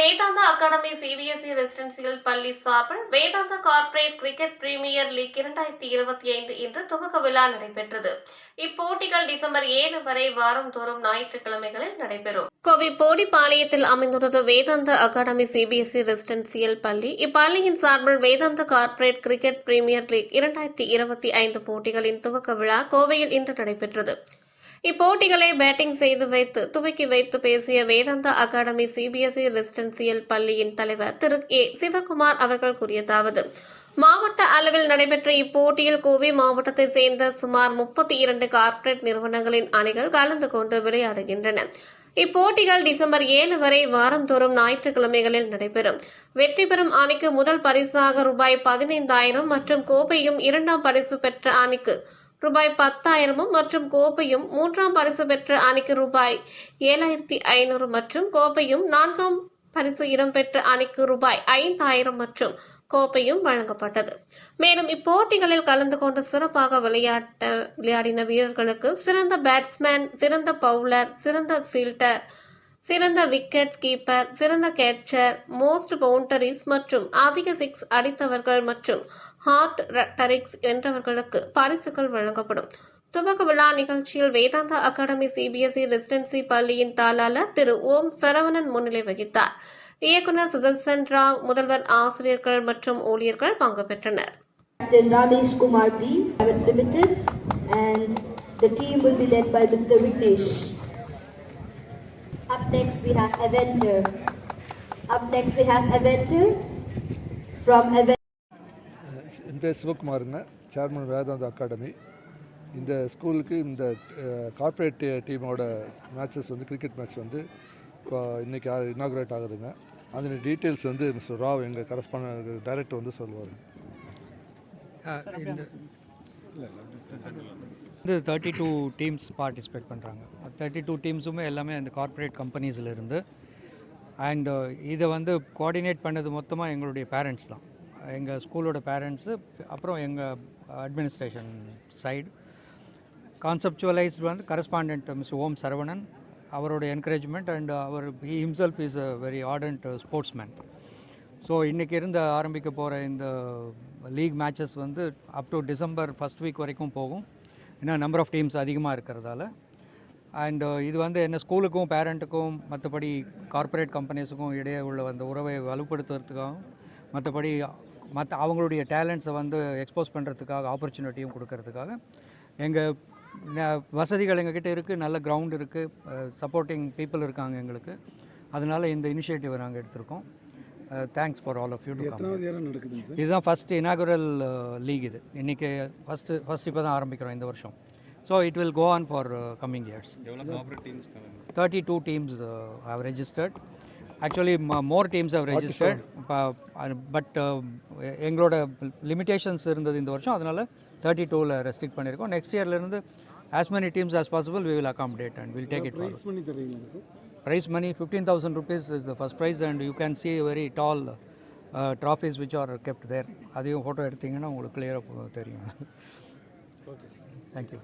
Vedanta academy CBSE residential பள்ளி சார்பில் Vedanta corporate cricket premier league 2025 இன்று துவக்க விழா நடைபெற்றது. இப்போட்டிகள் டிசம்பர் 7 வரை வாரந்தோறும் ஞாயிற்றுக்கிழமைகளில் நடைபெறும். கோவை போடிப்பாளையத்தில் அமைந்துள்ளது வேதாந்தா அகாடமி சிபிஎஸ்இ ரெசிடென்சியல் பள்ளி. இப்பள்ளியின் சார்பில் Vedanta corporate cricket premier league 2025 போட்டிகளின் துவக்க விழா கோவையில் இன்று நடைபெற்றது. இப்போட்டிகளை பேட்டிங் செய்து துவக்கி வைத்து பேசிய வேதாந்தா அகாடமி சிபிஎஸ்இ ரெசிடென்சியல் பள்ளியின் தலைவர் திரு ஏ சிவகுமார் அவர்கள் கூறியதாவது, மாவட்ட அளவில் நடைபெற்ற இப்போட்டியில் கோவை மாவட்டத்தை சேர்ந்த சுமார் 32 கார்ப்பரேட் நிறுவனங்களின் அணிகள் கலந்து கொண்டு விளையாடுகின்றன. இப்போட்டிகள் டிசம்பர் 7 வரை வாரந்தோறும் ஞாயிற்றுக்கிழமைகளில் நடைபெறும். வெற்றி பெறும் அணிக்கு முதல் பரிசாக ரூபாய் 15,000 மற்றும் கோப்பையும், இரண்டாம் பரிசு பெற்ற அணிக்கு ரூபாய் 10,000 மற்றும் கோப்பையும், மூன்றாம் பரிசு பெற்ற அணிக்கு ரூபாய் 7,500 மற்றும் கோப்பையும், நான்காம் பரிசு இடம்பெற்ற அணிக்கு ரூபாய் 5,000 மற்றும் கோப்பையும் வழங்கப்பட்டது. மேலும் இப்போட்டிகளில் கலந்து கொண்டு சிறப்பாக விளையாடின வீரர்களுக்கு சிறந்த பேட்ஸ்மேன், சிறந்த பவுலர், சிறந்த ஃபீல்டர், சிறந்த விக்கெட் கீப்பர், சிறந்த கேட்சர், மோஸ்ட் பவுண்டரிஸ் மற்றும் அதிக சிக்ஸ் அடித்தவர்கள் மற்றும் ஹார்ட் டரிக்ஸ் வென்றவர்களுக்கு பரிசுகள் வழங்கப்படும். துவக்க விழா நிகழ்ச்சியில் வேதாந்தா அகாடமி சிபிஎஸ்இ ரெசிடென்சி பள்ளியின் தாளாளர் திரு ஓம் சரவணன் முன்னிலை வகித்தார். இயக்குநர் சுதர்சன் ராவ், முதல்வர், ஆசிரியர்கள் மற்றும் ஊழியர்கள் பங்கு பெற்றனர். Ramesh Kumar B. Private Limited, and the team will be led by Mr. Vignesh. Up next we have Avenger. From Avenger. என் பேர் சிவகுமாருங்க, சேர்மன் வேதாந்தா அகாடமி. இந்த ஸ்கூலுக்கு இந்த கார்ப்பரேட் டீமோட மேட்சஸ் கிரிக்கெட் மேட்ச் இப்போ இன்றைக்கி இனாகுரேட் ஆகுதுங்க. அதோட டீட்டெயில்ஸ் மிஸ்டர் ராவ், எங்கள் கரஸ்பாண்ட் டைரக்டர் சொல்லுவார். 32 டீம்ஸ் பார்ட்டிசிபேட் பண்ணுறாங்க. 32 டீம்ஸுமே எல்லாமே அந்த கார்ப்பரேட் கம்பெனிஸில் இருந்து. அண்ட் இதை கோஆர்டினேட் பண்ணது மொத்தமாக எங்களுடைய பேரண்ட்ஸ் தான். எங்கள் ஸ்கூலோட பேரண்ட்ஸு, அப்புறம் எங்கள் administration side. Conceptualised correspondent mister Om Saravanan, அவரோட encouragement. And he himself is a very ardent sportsman. So இன்றைக்கி ஆரம்பிக்க போகிற இந்த league matches up to December first week வரைக்கும் போகும். ஏன்னா நம்பர் ஆஃப் டீம்ஸ் அதிகமாக இருக்கிறதால. அண்ட் இது என்ன ஸ்கூலுக்கும் பேரண்ட்டுக்கும் மற்றபடி கார்ப்பரேட் கம்பெனிஸுக்கும் இடையே உள்ள உறவை வலுப்படுத்துறதுக்காகவும், மற்றபடி அவங்களுடைய டேலண்ட்ஸை எக்ஸ்போஸ் பண்ணுறதுக்காக ஆப்பர்ச்சுனிட்டியும் கொடுக்கறதுக்காக எங்கள் வசதிகள் எங்ககிட்ட இருக்குது. நல்ல கிரவுண்ட் இருக்குது, சப்போர்ட்டிங் பீப்புள் இருக்காங்க எங்களுக்கு. அதனால் இந்த இனிஷியேட்டிவை நாங்கள் எடுத்திருக்கோம். Thanks for all of you to come. இதுதான் ஃபஸ்ட் இனாகுரல் லீக். இது இன்றைக்கி ஃபஸ்ட் இப்போ தான் ஆரம்பிக்கிறோம் இந்த வருஷம். So it will go on for coming years. 32 teams have registered. Actually more teams have registered. But எங்களோட லிமிட்டேஷன்ஸ் இருந்தது இந்த வருஷம், அதனால் 32ல் ரெஸ்ட்ரிக்ட் பண்ணியிருக்கோம். நெக்ஸ்ட் இயர்லேருந்து as many teams as possible we will accommodate and we'll take it forward. Prize money 15,000 rupees is the first prize, and you can see very tall trophies which are kept there. அதையும் photo எடுத்தீங்கன்னா உங்களுக்கு கிளியராக தெரியும். Thank you.